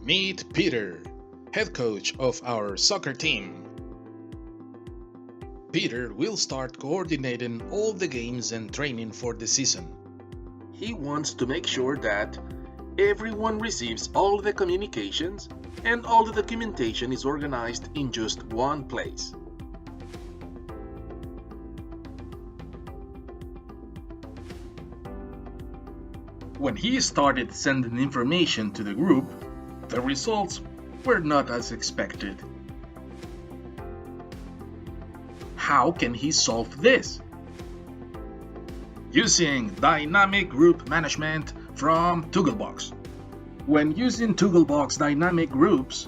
Meet Peter, head coach of our soccer team. Peter will start coordinating all the games and training for the season. He wants to make sure that everyone receives all the communications and all the documentation is organized in just one place. When he started sending information to the group, the results were not as expected. How can he solve this? Using Dynamic Group Management from Togglebox. When using Togglebox Dynamic Groups,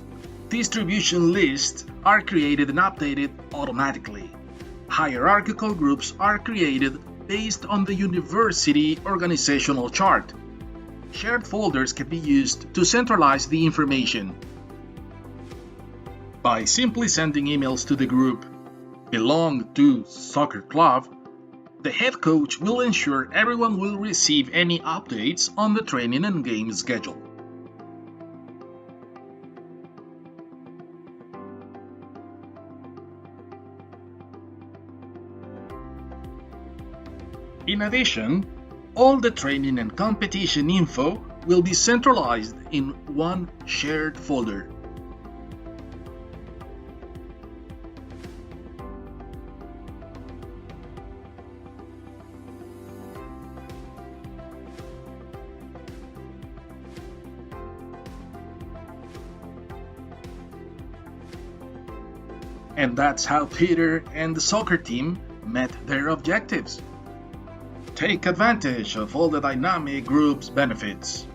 distribution lists are created and updated automatically. Hierarchical groups are created based on the university organizational chart. Shared folders can be used to centralize the information. By simply sending emails to the group, belong to soccer club, the head coach will ensure everyone will receive any updates on the training and game schedule. In addition, all the training and competition info will be centralized in one shared folder. And that's how Peter and the soccer team met their objectives. Take advantage of all the Dynamic Group's benefits.